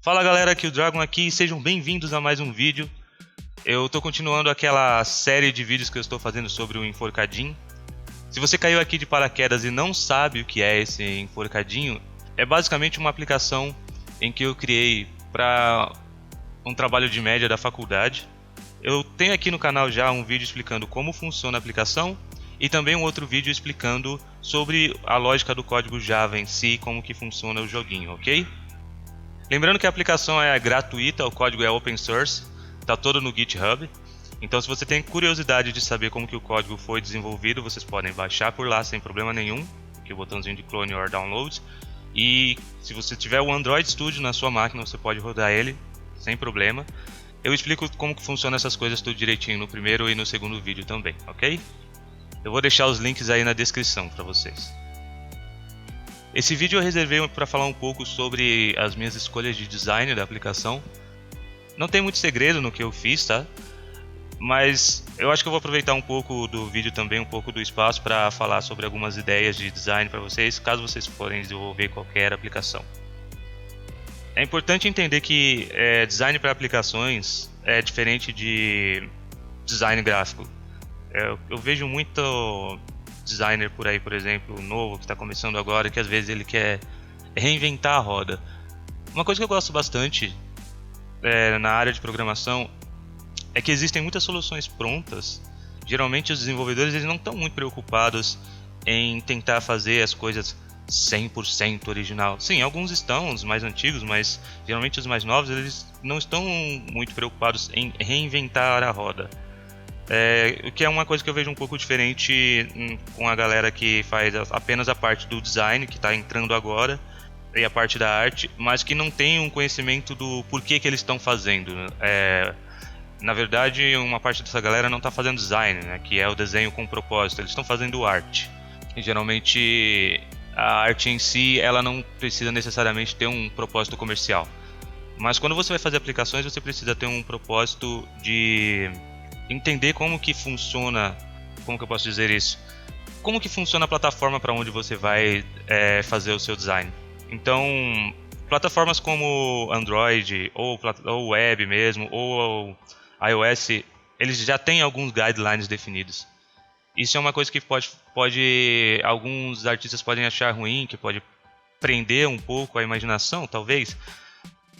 Fala galera, aqui o Dragon aqui e sejam bem-vindos a mais um vídeo. Eu estou continuando aquela série de vídeos que eu estou fazendo sobre o enforcadinho. Se você caiu aqui de paraquedas e não sabe o que é esse enforcadinho, é basicamente uma aplicação em que eu criei para um trabalho de média da faculdade. Eu tenho aqui no canal já um vídeo explicando como funciona a aplicação e também um outro vídeo explicando sobre a lógica do código Java em si, como que funciona o joguinho, ok? Lembrando que a aplicação é gratuita, o código é open source, está todo no GitHub. Então se você tem curiosidade de saber como que o código foi desenvolvido, vocês podem baixar por lá sem problema nenhum, aqui o botãozinho de clone or download. E se você tiver o Android Studio na sua máquina, você pode rodar ele sem problema. Eu explico como que funciona essas coisas tudo direitinho no primeiro e no segundo vídeo também, ok? Eu vou deixar os links aí na descrição para vocês. Esse vídeo eu reservei para falar um pouco sobre as minhas escolhas de design da aplicação. Não tem muito segredo no que eu fiz, tá? Mas eu acho que eu vou aproveitar um pouco do vídeo também, um pouco do espaço para falar sobre algumas ideias de design para vocês, caso vocês forem desenvolver qualquer aplicação. É importante entender que design para aplicações é diferente de design gráfico. Eu vejo muito designer por aí, por exemplo, novo que está começando agora, que às vezes ele quer reinventar a roda. Uma coisa que eu gosto bastante na área de programação é que existem muitas soluções prontas. Geralmente os desenvolvedores eles não estão muito preocupados em tentar fazer as coisas 100% original. Sim, alguns estão, os mais antigos, mas geralmente os mais novos eles não estão muito preocupados em reinventar a roda. O que é uma coisa que eu vejo um pouco diferente com a galera que faz apenas a parte do design, que está entrando agora, e a parte da arte, mas que não tem um conhecimento do porquê que eles estão fazendo. Na verdade, uma parte dessa galera não está fazendo design, né, que é o desenho com propósito, eles estão fazendo arte. E geralmente a arte em si ela não precisa necessariamente ter um propósito comercial. Mas quando você vai fazer aplicações, você precisa ter um propósito de entender como que funciona, como que eu posso dizer isso? Como que funciona a plataforma para onde você vai fazer o seu design. Então, plataformas como Android, ou web mesmo, ou iOS, eles já têm alguns guidelines definidos. Isso é uma coisa que alguns artistas podem achar ruim, que pode prender um pouco a imaginação, talvez.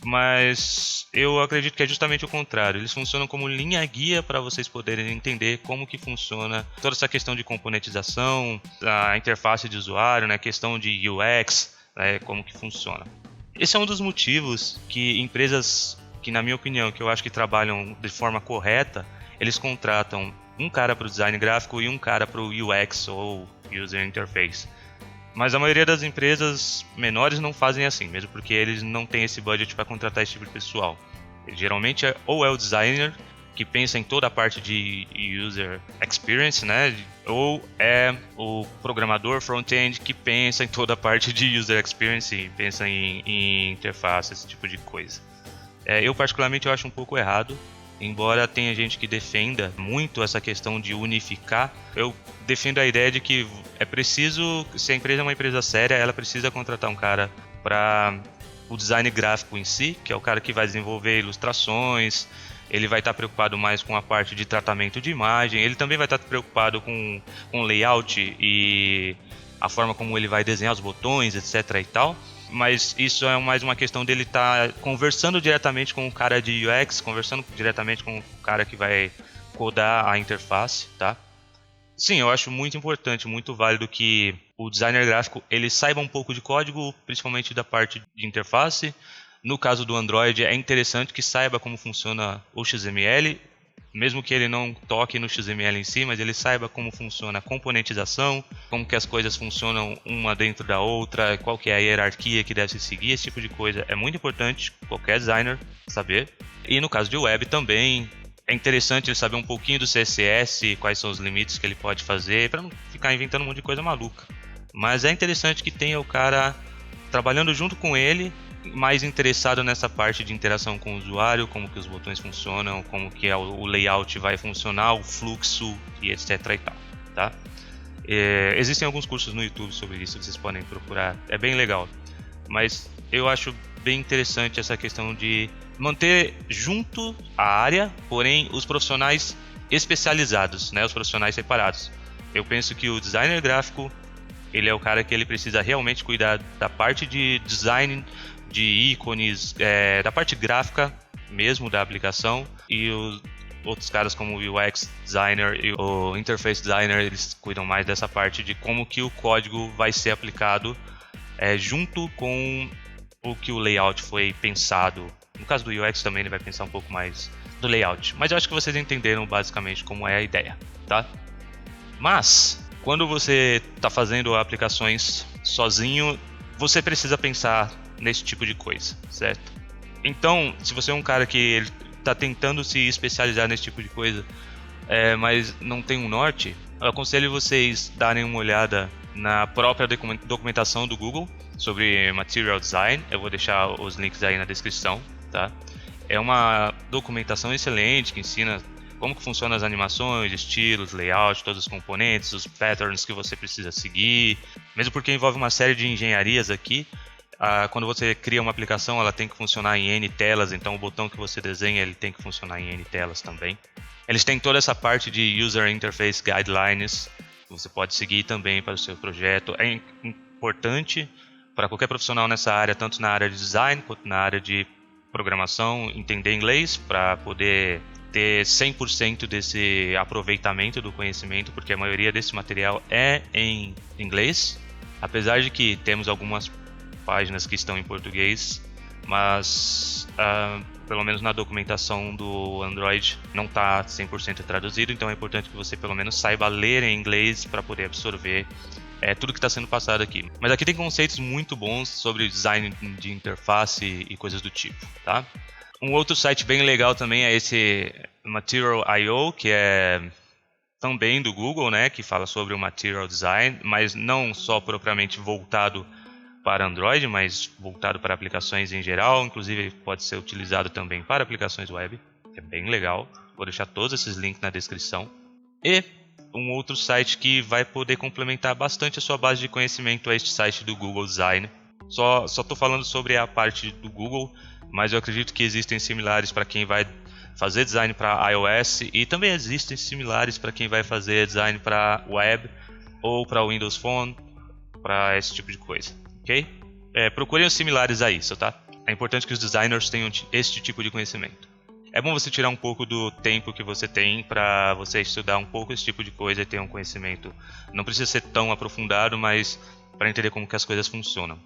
Mas eu acredito que é justamente o contrário. Eles funcionam como linha-guia para vocês poderem entender como que funciona toda essa questão de componentização, a interface de usuário, né, a questão de UX, como que funciona. Esse é um dos motivos que empresas que, na minha opinião, que eu acho que trabalham de forma correta, eles contratam um cara para o design gráfico e um cara para o UX ou User Interface. Mas a maioria das empresas menores não fazem assim, mesmo porque eles não têm esse budget para contratar esse tipo de pessoal. Geralmente ou é o designer que pensa em toda a parte de user experience, né? Ou é o programador front-end que pensa em toda a parte de user experience e pensa em interface, esse tipo de coisa. Eu particularmente eu acho um pouco errado. Embora tenha gente que defenda muito essa questão de unificar, eu defendo a ideia de que é preciso, se a empresa é uma empresa séria, ela precisa contratar um cara para o design gráfico em si, que é o cara que vai desenvolver ilustrações, ele vai estar preocupado mais com a parte de tratamento de imagem, ele também vai estar preocupado com layout e a forma como ele vai desenhar os botões, etc. e tal. Mas isso é mais uma questão dele estar conversando diretamente com o cara de UX, conversando diretamente com o cara que vai codar a interface, tá? Sim, eu acho muito importante, muito válido que o designer gráfico ele saiba um pouco de código, principalmente da parte de interface. No caso do Android, é interessante que saiba como funciona o XML, mesmo que ele não toque no XML em si, mas ele saiba como funciona a componentização, como que as coisas funcionam uma dentro da outra, qual que é a hierarquia que deve se seguir, esse tipo de coisa é muito importante qualquer designer saber. E no caso de web também é interessante ele saber um pouquinho do CSS, quais são os limites que ele pode fazer, para não ficar inventando um monte de coisa maluca. Mas é interessante que tenha o cara trabalhando junto com ele, mais interessado nessa parte de interação com o usuário, como que os botões funcionam, como que o layout vai funcionar, o fluxo e etc e tal, tá? Existem alguns cursos no YouTube sobre isso que vocês podem procurar, é bem legal. Mas eu acho bem interessante essa questão de manter junto a área, porém os profissionais especializados, né, os profissionais separados. Eu penso que o designer gráfico, ele é o cara que ele precisa realmente cuidar da parte de design, de ícones, da parte gráfica mesmo da aplicação, e os outros caras como o UX designer e o interface designer, eles cuidam mais dessa parte de como que o código vai ser aplicado junto com o que o layout foi pensado. No caso do UX também ele vai pensar um pouco mais do layout, mas eu acho que vocês entenderam basicamente como é a ideia, tá? Mas quando você está fazendo aplicações sozinho, você precisa pensar nesse tipo de coisa, certo? Então, se você é um cara que está tentando se especializar nesse tipo de coisa, mas não tem um norte, eu aconselho vocês darem uma olhada na própria documentação do Google sobre Material Design. Eu vou deixar os links aí na descrição, tá? É uma documentação excelente que ensina como que funcionam as animações, estilos, layout, todos os componentes, os patterns que você precisa seguir, mesmo porque envolve uma série de engenharias aqui. Quando você cria uma aplicação, ela tem que funcionar em N telas, então o botão que você desenha ele tem que funcionar em N telas também. Eles têm toda essa parte de User Interface Guidelines, que você pode seguir também para o seu projeto. É importante para qualquer profissional nessa área, tanto na área de design quanto na área de programação, entender inglês para poder ter 100% desse aproveitamento do conhecimento, porque a maioria desse material é em inglês, apesar de que temos algumas páginas que estão em português, mas pelo menos na documentação do Android não está 100% traduzido, então é importante que você pelo menos saiba ler em inglês para poder absorver tudo que está sendo passado aqui. Mas aqui tem conceitos muito bons sobre design de interface e coisas do tipo, tá? Um outro site bem legal também é esse Material.io, que é também do Google, né, que fala sobre o Material Design, mas não só propriamente voltado para Android, mas voltado para aplicações em geral. Inclusive ele pode ser utilizado também para aplicações web, que é bem legal. Vou deixar todos esses links na descrição. E um outro site que vai poder complementar bastante a sua base de conhecimento é este site do Google Design. Só estou falando sobre a parte do Google, mas eu acredito que existem similares para quem vai fazer design para iOS e também existem similares para quem vai fazer design para web ou para Windows Phone, para esse tipo de coisa, ok? Procurem os similares a isso, tá? É importante que os designers tenham este tipo de conhecimento. É bom você tirar um pouco do tempo que você tem para você estudar um pouco esse tipo de coisa e ter um conhecimento. Não precisa ser tão aprofundado, mas para entender como que as coisas funcionam.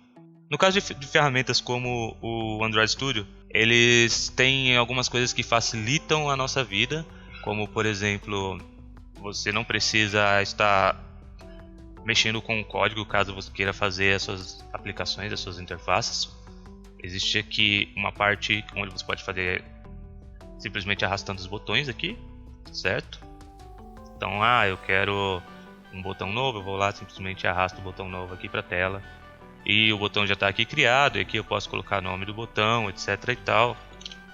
No caso de ferramentas como o Android Studio, eles têm algumas coisas que facilitam a nossa vida, como por exemplo, você não precisa estar mexendo com o código caso você queira fazer as suas aplicações, as suas interfaces. Existe aqui uma parte onde você pode fazer simplesmente arrastando os botões aqui, certo? Então, eu quero um botão novo, eu vou lá, simplesmente arrasto o botão novo aqui para a tela. E o botão já está aqui criado, e aqui eu posso colocar o nome do botão, etc e tal.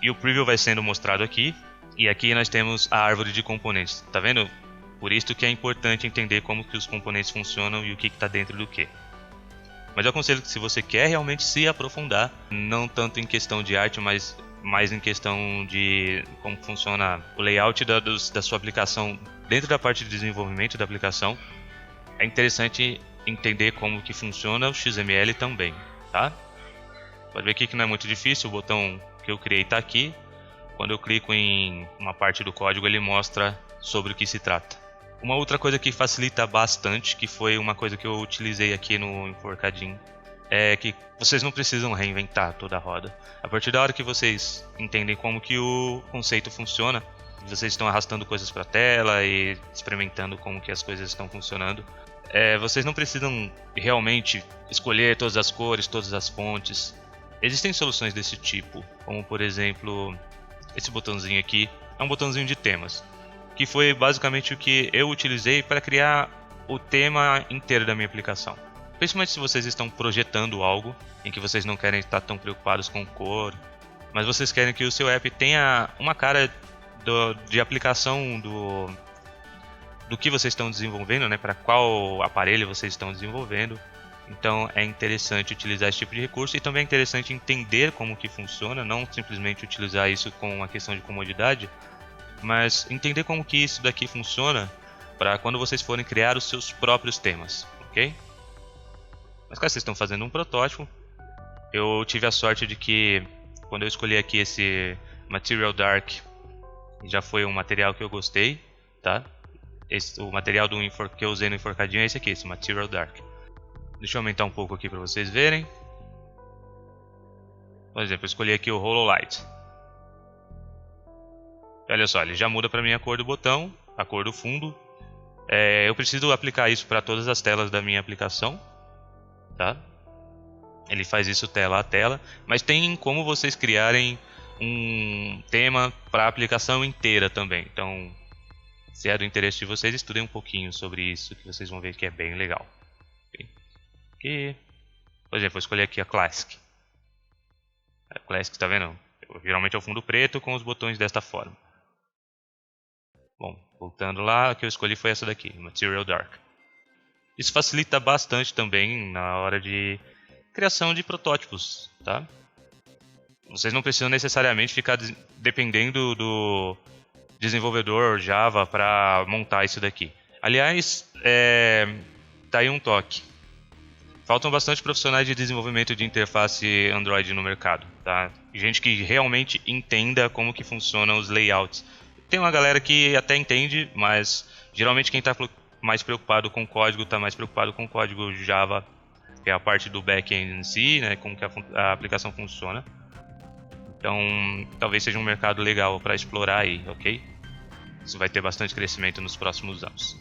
E o preview vai sendo mostrado aqui. E aqui nós temos a árvore de componentes, tá vendo? Por isso que é importante entender como que os componentes funcionam e o que está dentro do que. Mas eu aconselho que se você quer realmente se aprofundar, não tanto em questão de arte, mas mais em questão de como funciona o layout da sua aplicação dentro da parte de desenvolvimento da aplicação, é interessante entender como que funciona o XML também, tá? Pode ver aqui que não é muito difícil, o botão que eu criei está aqui. Quando eu clico em uma parte do código, ele mostra sobre o que se trata. Uma outra coisa que facilita bastante, que foi uma coisa que eu utilizei aqui no Enforcadinho, é que vocês não precisam reinventar toda a roda. A partir da hora que vocês entendem como que o conceito funciona, vocês estão arrastando coisas para a tela e experimentando como que as coisas estão funcionando, vocês não precisam realmente escolher todas as cores, todas as fontes. Existem soluções desse tipo, como por exemplo, esse botãozinho aqui, é um botãozinho de temas, que foi basicamente o que eu utilizei para criar o tema inteiro da minha aplicação. Principalmente se vocês estão projetando algo em que vocês não querem estar tão preocupados com cor, mas vocês querem que o seu app tenha uma cara de aplicação do que vocês estão desenvolvendo, né? Para qual aparelho vocês estão desenvolvendo. Então é interessante utilizar esse tipo de recurso e também é interessante entender como que funciona, não simplesmente utilizar isso como uma questão de comodidade, mas entender como que isso daqui funciona para quando vocês forem criar os seus próprios temas, ok? Mas caso vocês estão fazendo um protótipo, eu tive a sorte de que quando eu escolhi aqui esse Material Dark, já foi um material que eu gostei, tá? O material que eu usei no enforcadinho é esse aqui, esse Material Dark. Deixa eu aumentar um pouco aqui para vocês verem. Por exemplo, eu escolhi aqui o Hololight. Olha só, ele já muda para mim a cor do botão, a cor do fundo. Eu preciso aplicar isso para todas as telas da minha aplicação, tá? Ele faz isso tela a tela, mas tem como vocês criarem um tema para a aplicação inteira também. Então, se é do interesse de vocês, estudem um pouquinho sobre isso, que vocês vão ver que é bem legal. Aqui, por exemplo, eu escolhi aqui a Classic. A Classic, tá vendo? Geralmente é o fundo preto com os botões desta forma. Bom, voltando lá, a que eu escolhi foi essa daqui, Material Dark. Isso facilita bastante também na hora de criação de protótipos, tá? Vocês não precisam necessariamente ficar dependendo do desenvolvedor Java para montar isso daqui. Aliás, tá aí um toque. Faltam bastante profissionais de desenvolvimento de interface Android no mercado, tá? Gente que realmente entenda como que funcionam os layouts. Tem uma galera que até entende, mas geralmente quem está mais preocupado com o código está mais preocupado com o código Java, que é a parte do back-end em si, né? Como que a aplicação funciona. Então, talvez seja um mercado legal para explorar aí, ok? Isso vai ter bastante crescimento nos próximos anos.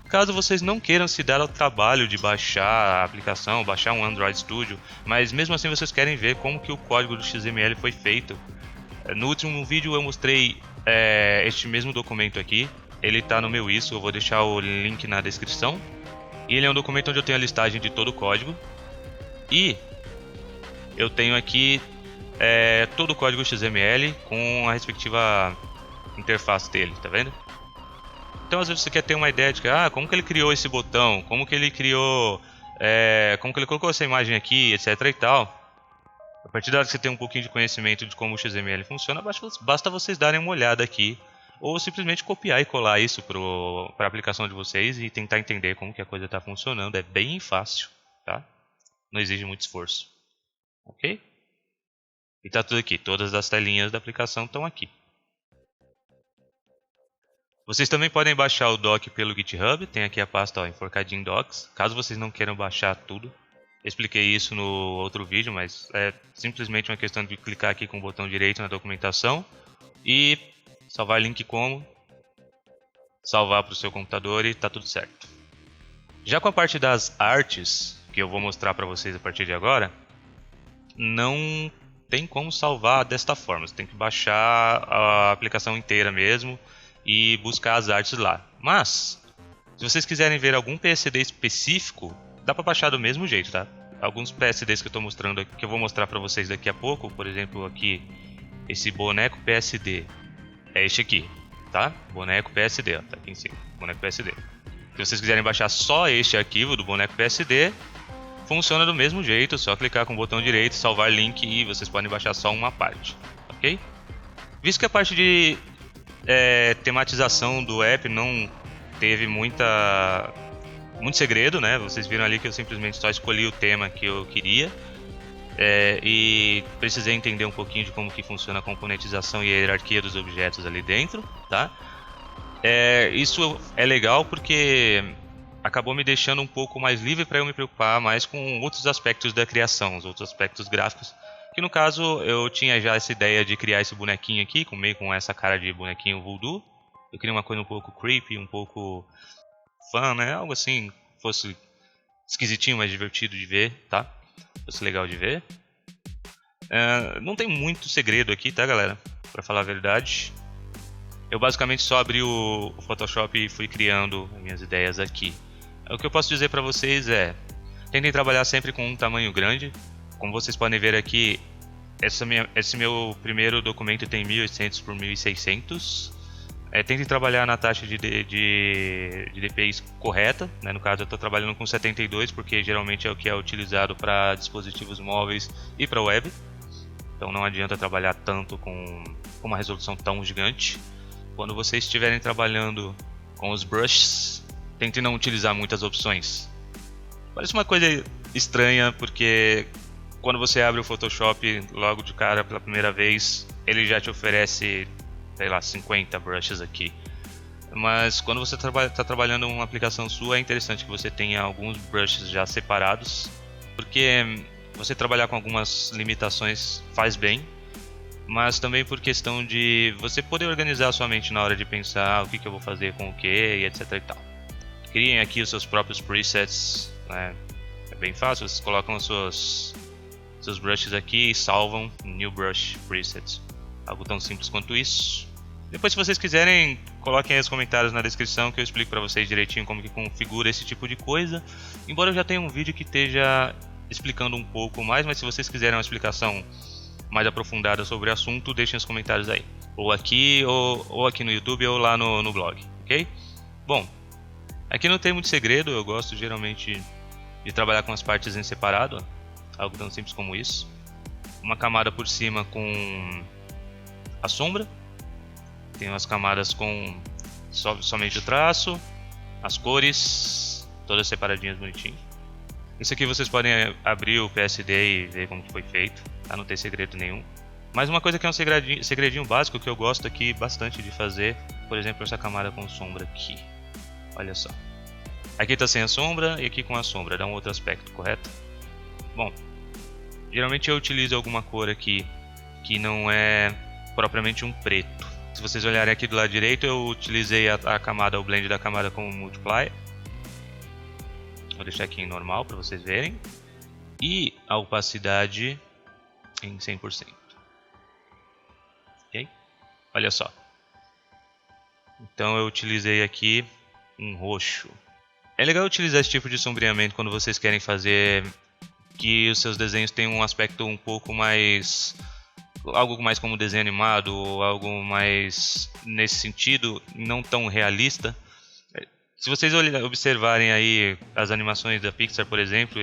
Caso vocês não queiram se dar ao trabalho de baixar a aplicação, baixar um Android Studio, mas mesmo assim vocês querem ver como que o código do XML foi feito, no último vídeo eu mostrei este mesmo documento aqui. Ele está no meu ISO, eu vou deixar o link na descrição. E ele é um documento onde eu tenho a listagem de todo o código. E eu tenho aqui todo o código XML com a respectiva interface dele, tá vendo? Então às vezes você quer ter uma ideia de que, como que ele criou esse botão, como que ele criou, como que ele colocou essa imagem aqui, etc e tal. A partir da hora que você tem um pouquinho de conhecimento de como o XML funciona, basta vocês darem uma olhada aqui, ou simplesmente copiar e colar isso para a aplicação de vocês e tentar entender como que a coisa está funcionando. É bem fácil, tá? Não exige muito esforço, ok? E tá tudo aqui, todas as telinhas da aplicação estão aqui. Vocês também podem baixar o doc pelo GitHub, tem aqui a pasta enforcadinho docs, caso vocês não queiram baixar tudo. Eu expliquei isso no outro vídeo, mas é simplesmente uma questão de clicar aqui com o botão direito na documentação e salvar link como, salvar para o seu computador e está tudo certo. Já com a parte das artes, que eu vou mostrar para vocês a partir de agora, não tem como salvar desta forma. Você tem que baixar a aplicação inteira mesmo e buscar as artes lá. Mas, se vocês quiserem ver algum PSD específico, dá para baixar do mesmo jeito, tá? Alguns PSDs que eu estou mostrando aqui, que eu vou mostrar para vocês daqui a pouco, por exemplo, aqui esse boneco PSD, é este aqui, tá? Boneco PSD, ó, tá aqui em cima, boneco PSD. Se vocês quiserem baixar só este arquivo do boneco PSD, funciona do mesmo jeito, só clicar com o botão direito, salvar link e vocês podem baixar só uma parte, ok? Visto que a parte de tematização do app não teve muito segredo, né? Vocês viram ali que eu simplesmente só escolhi o tema que eu queria e precisei entender um pouquinho de como que funciona a componentização e a hierarquia dos objetos ali dentro, tá? Isso é legal porque acabou me deixando um pouco mais livre para eu me preocupar mais com outros aspectos da criação, os outros aspectos gráficos, que no caso eu tinha já essa ideia de criar esse bonequinho aqui, meio com essa cara de bonequinho voodoo. Eu queria uma coisa um pouco creepy, um pouco fun, né? Algo assim, fosse esquisitinho, mas divertido de ver, tá? Fosse legal de ver. Não tem muito segredo aqui, tá, galera? Pra falar a verdade. Eu basicamente só abri o Photoshop e fui criando minhas ideias aqui. O que eu posso dizer pra vocês tentem trabalhar sempre com um tamanho grande. Como vocês podem ver aqui, esse meu primeiro documento tem 1800 por 1600. Tentem trabalhar na taxa de DPI correta, né? No caso eu estou trabalhando com 72 porque geralmente é o que é utilizado para dispositivos móveis e para web. Então não adianta trabalhar tanto com uma resolução tão gigante. Quando vocês estiverem trabalhando com os brushes, tente não utilizar muitas opções. Parece uma coisa estranha porque quando você abre o Photoshop logo de cara pela primeira vez, ele já te oferece, sei lá, 50 brushes aqui. Mas quando você está trabalhando uma aplicação sua, é interessante que você tenha alguns brushes já separados, porque você trabalhar com algumas limitações faz bem, mas também por questão de você poder organizar a sua mente na hora de pensar o que eu vou fazer com o que e etc e tal. Criem aqui os seus próprios presets, né? É bem fácil, vocês colocam os seus brushes aqui e salvam New Brush Presets. Algo tão simples quanto isso. Depois, se vocês quiserem, coloquem aí os comentários na descrição que eu explico para vocês direitinho como que configura esse tipo de coisa. Embora eu já tenha um vídeo que esteja explicando um pouco mais, mas se vocês quiserem uma explicação mais aprofundada sobre o assunto, deixem os comentários aí. Ou aqui no YouTube ou lá no blog, ok? Bom, aqui não tem muito segredo, eu gosto geralmente de trabalhar com as partes em separado, ó. Algo tão simples como isso. Uma camada por cima com a sombra. Tem umas camadas com somente o traço, as cores, todas separadinhas bonitinho. Isso aqui vocês podem abrir o PSD e ver como que foi feito, tá? Não tem segredo nenhum. Mas uma coisa que é um segredinho básico que eu gosto aqui bastante de fazer, por exemplo, essa camada com sombra aqui. Olha só. Aqui está sem a sombra e aqui com a sombra, dá um outro aspecto, correto? Bom, geralmente eu utilizo alguma cor aqui que não é propriamente um preto. Se vocês olharem aqui do lado direito, eu utilizei a camada, o blend da camada com o Multiply. Vou deixar aqui em normal para vocês verem. E a opacidade em 100%. Ok? Olha só. Então eu utilizei aqui um roxo. É legal utilizar esse tipo de sombreamento quando vocês querem fazer que os seus desenhos tenham um aspecto um pouco mais... algo mais como desenho animado, ou algo mais nesse sentido, não tão realista. Se vocês observarem aí as animações da Pixar, por exemplo,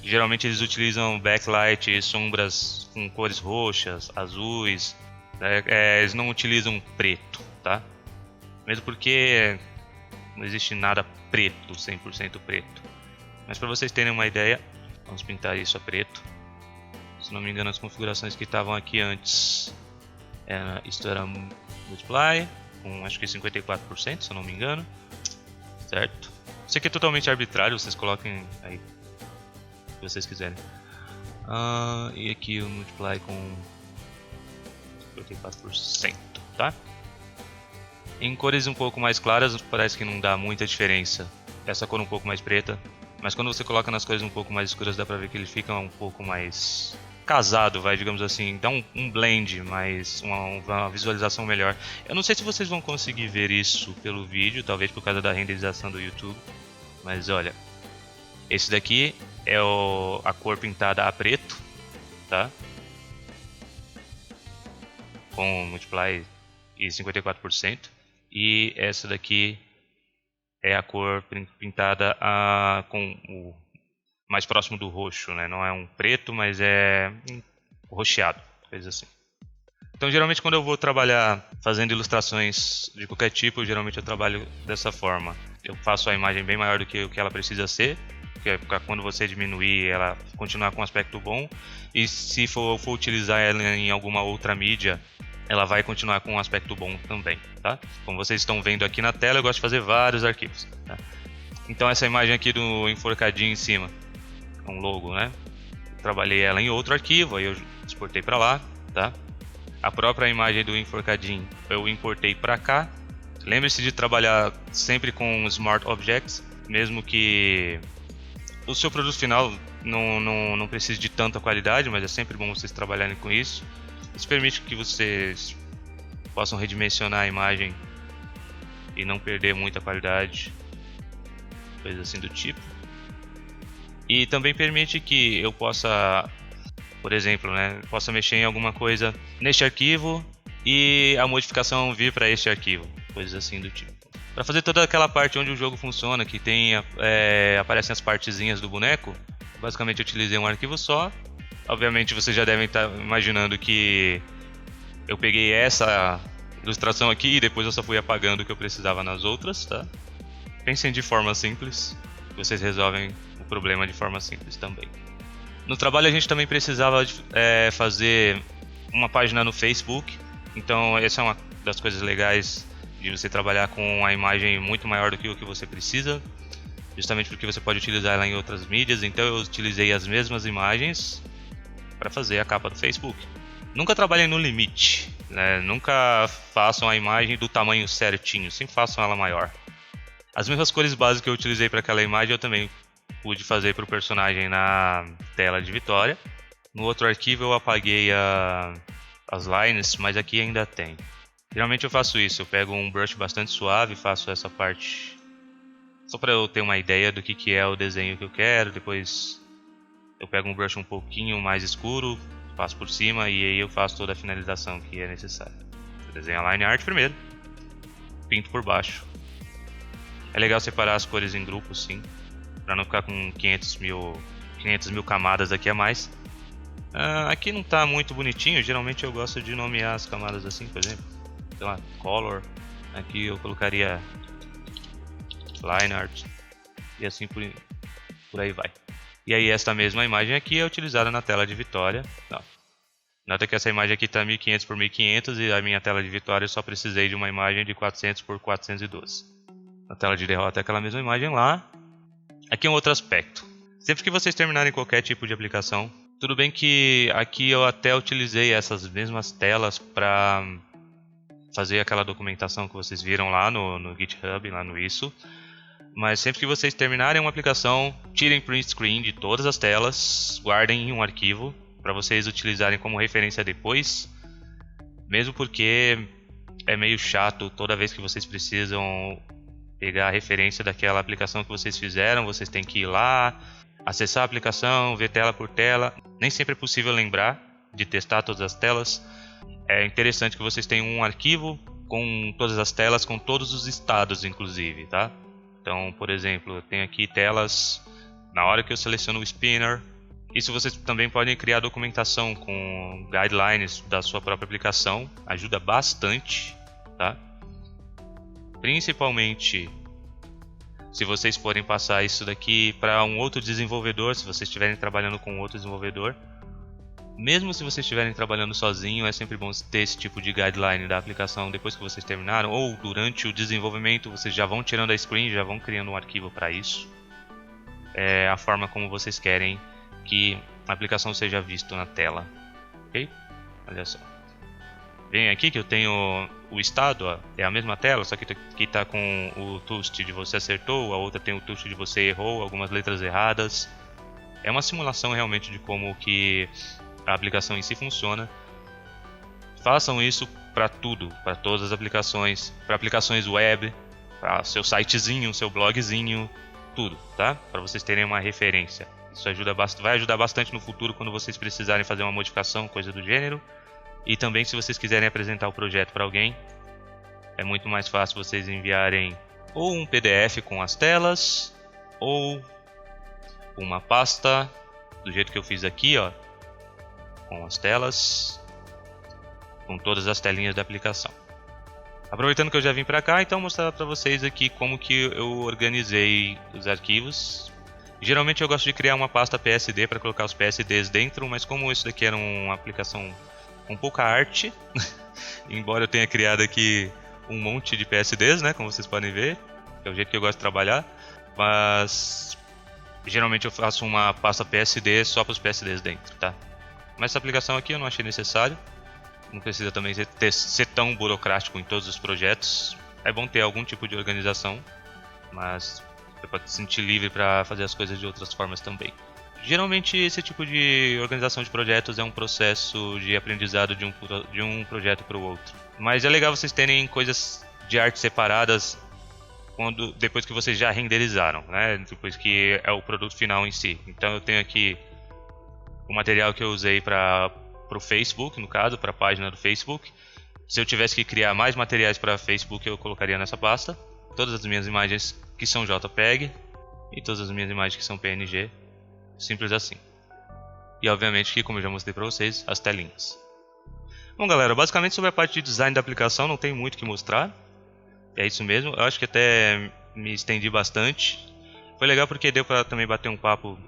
geralmente eles utilizam backlight e sombras com cores roxas, azuis, né? Eles não utilizam preto, tá? Mesmo porque não existe nada preto, 100% preto. Mas para vocês terem uma ideia, vamos pintar isso a preto. Se não me engano, as configurações que estavam aqui antes, isto era Multiply, com acho que 54%, se eu não me engano. Certo? Isso aqui é totalmente arbitrário, vocês coloquem aí o que vocês quiserem. E aqui o Multiply com 54%, tá? Em cores um pouco mais claras, parece que não dá muita diferença. Essa cor um pouco mais preta. Mas quando você coloca nas cores um pouco mais escuras, dá pra ver que ele fica um pouco mais casado, digamos assim. Dá um blend, mais uma visualização melhor. Eu não sei se vocês vão conseguir ver isso pelo vídeo, talvez por causa da renderização do YouTube. Mas olha, esse daqui é a cor pintada a preto, tá? Com Multiply e 54%. E essa daqui é a cor pintada com o mais próximo do roxo, né? Não é um preto, mas é um roxeado, coisa assim. Então, geralmente, quando eu vou trabalhar fazendo ilustrações de qualquer tipo, geralmente eu trabalho dessa forma. Eu faço a imagem bem maior do que o que ela precisa ser, que é quando você diminuir, ela continuar com um aspecto bom. E se for utilizar ela em alguma outra mídia, ela vai continuar com um aspecto bom também, tá? Como vocês estão vendo aqui na tela, eu gosto de fazer vários arquivos, tá? Então essa imagem aqui do enforcadinho em cima, com logo, né? Eu trabalhei ela em outro arquivo, aí eu exportei para lá, tá? A própria imagem do enforcadinho eu importei para cá. Lembre-se de trabalhar sempre com Smart Objects, mesmo que o seu produto final não precise de tanta qualidade, mas é sempre bom vocês trabalharem com isso. Isso permite que vocês possam redimensionar a imagem e não perder muita qualidade, coisa assim do tipo. E também permite que eu possa, por exemplo, né, possa mexer em alguma coisa neste arquivo e a modificação vir para este arquivo, coisas assim do tipo. Para fazer toda aquela parte onde o jogo funciona, que tem aparecem as partezinhas do boneco, basicamente eu utilizei um arquivo só. Obviamente vocês já devem estar imaginando que eu peguei essa ilustração aqui e depois eu só fui apagando o que eu precisava nas outras, tá? Pensem de forma simples, vocês resolvem o problema de forma simples também. No trabalho a gente também precisava fazer uma página no Facebook, então essa é uma das coisas legais de você trabalhar com a imagem muito maior do que o que você precisa, justamente porque você pode utilizar ela em outras mídias. Então eu utilizei as mesmas imagens para fazer a capa do Facebook. Nunca trabalhem no limite, né? Nunca façam a imagem do tamanho certinho, sempre façam ela maior. As mesmas cores básicas que eu utilizei para aquela imagem eu também pude fazer para o personagem na tela de vitória. No outro arquivo eu apaguei as lines, mas aqui ainda tem. Geralmente eu faço isso, eu pego um brush bastante suave, faço essa parte só para eu ter uma ideia do que é o desenho que eu quero. Depois eu pego um brush um pouquinho mais escuro, passo por cima e aí eu faço toda a finalização que é necessária. Eu desenho a line art primeiro, pinto por baixo. É legal separar as cores em grupos, sim, para não ficar com 500 mil camadas aqui a mais. Aqui não está muito bonitinho, geralmente eu gosto de nomear as camadas assim, por exemplo, sei lá, color. Aqui eu colocaria line art e assim por aí vai. E aí esta mesma imagem aqui é utilizada na tela de vitória. Nota que essa imagem aqui está 1500 por 1500 e a minha tela de vitória eu só precisei de uma imagem de 400 por 412. Na tela de derrota é aquela mesma imagem lá. Aqui é um outro aspecto. Sempre que vocês terminarem qualquer tipo de aplicação, tudo bem que aqui eu até utilizei essas mesmas telas para fazer aquela documentação que vocês viram lá no GitHub, lá no isso. Mas sempre que vocês terminarem uma aplicação, tirem print screen de todas as telas, guardem em um arquivo para vocês utilizarem como referência depois. Mesmo porque é meio chato toda vez que vocês precisam pegar a referência daquela aplicação que vocês fizeram, vocês têm que ir lá, acessar a aplicação, ver tela por tela. Nem sempre é possível lembrar de testar todas as telas. É interessante que vocês tenham um arquivo com todas as telas, com todos os estados inclusive, tá? Então, por exemplo, eu tenho aqui telas na hora que eu seleciono o spinner. Isso vocês também podem criar documentação com guidelines da sua própria aplicação. Ajuda bastante, tá? Principalmente se vocês forem passar isso daqui para um outro desenvolvedor, se vocês estiverem trabalhando com outro desenvolvedor. Mesmo se vocês estiverem trabalhando sozinho, é sempre bom ter esse tipo de guideline da aplicação depois que vocês terminaram, ou durante o desenvolvimento vocês já vão tirando a screen, já vão criando um arquivo para isso. É a forma como vocês querem que a aplicação seja vista na tela, ok? Olha só. Vem aqui que eu tenho o estado, ó, é a mesma tela, só que aqui está com o toast de você acertou, a outra tem o toast de você errou, algumas letras erradas. É uma simulação realmente de como que a aplicação em si funciona. Façam isso para tudo, para todas as aplicações, para aplicações web, para seu sitezinho, seu blogzinho, tudo, tá? Para vocês terem uma referência. Isso vai ajudar bastante no futuro quando vocês precisarem fazer uma modificação, coisa do gênero. E também se vocês quiserem apresentar o projeto para alguém, é muito mais fácil vocês enviarem ou um PDF com as telas, ou uma pasta, do jeito que eu fiz aqui, ó, com as telas, com todas as telinhas da aplicação. Aproveitando que eu já vim para cá, então mostrar para vocês aqui como que eu organizei os arquivos. Geralmente eu gosto de criar uma pasta PSD para colocar os PSDs dentro, mas como isso daqui era uma aplicação com pouca arte, embora eu tenha criado aqui um monte de PSDs, né, como vocês podem ver, que é o jeito que eu gosto de trabalhar, mas geralmente eu faço uma pasta PSD só para os PSDs dentro, tá? Mas essa aplicação aqui eu não achei necessário, não precisa também ser tão burocrático em todos os projetos. É bom ter algum tipo de organização, mas você pode se sentir livre para fazer as coisas de outras formas também. Geralmente esse tipo de organização de projetos é um processo de aprendizado de um projeto para o outro. Mas é legal vocês terem coisas de arte separadas depois que vocês já renderizaram, né? Depois que é o produto final em si. Então eu tenho aqui o material que eu usei para o Facebook, no caso, para a página do Facebook. Se eu tivesse que criar mais materiais para Facebook, eu colocaria nessa pasta. Todas as minhas imagens que são JPEG e todas as minhas imagens que são PNG. Simples assim. E obviamente que, como eu já mostrei para vocês, as telinhas. Bom galera, basicamente sobre a parte de design da aplicação não tem muito o que mostrar. É isso mesmo, eu acho que até me estendi bastante. Foi legal porque deu para também bater um papo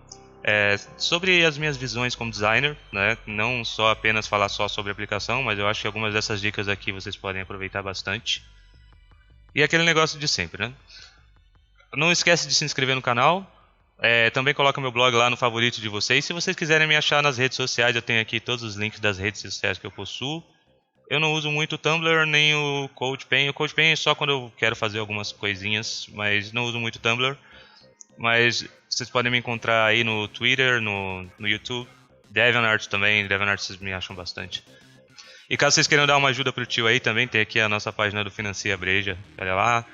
sobre as minhas visões como designer, né? Não só apenas falar só sobre a aplicação, mas eu acho que algumas dessas dicas aqui vocês podem aproveitar bastante. E aquele negócio de sempre, né? Não esquece de se inscrever no canal. Também coloca meu blog lá no favorito de vocês. Se vocês quiserem me achar nas redes sociais, eu tenho aqui todos os links das redes sociais que eu possuo. Eu não uso muito o Tumblr nem o CodePen. O CodePen é só quando eu quero fazer algumas coisinhas, mas não uso muito o Tumblr. Mas vocês podem me encontrar aí no Twitter, no YouTube. DeviantArt também, DeviantArt vocês me acham bastante. E caso vocês queiram dar uma ajuda pro tio aí, também tem aqui a nossa página do Financia Breja. Olha lá.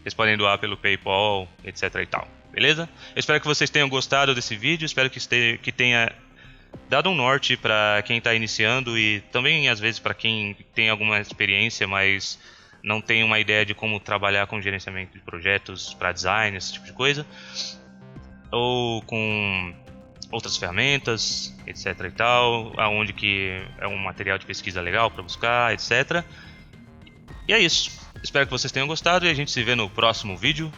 Vocês podem doar pelo PayPal, etc e tal. Beleza? Eu espero que vocês tenham gostado desse vídeo. Espero que tenha dado um norte para quem está iniciando e também às vezes para quem tem alguma experiência, mas não tem uma ideia de como trabalhar com gerenciamento de projetos para design, esse tipo de coisa, ou com outras ferramentas, etc e tal, aonde que é um material de pesquisa legal para buscar, etc. E é isso. Espero que vocês tenham gostado e a gente se vê no próximo vídeo.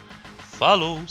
Falou!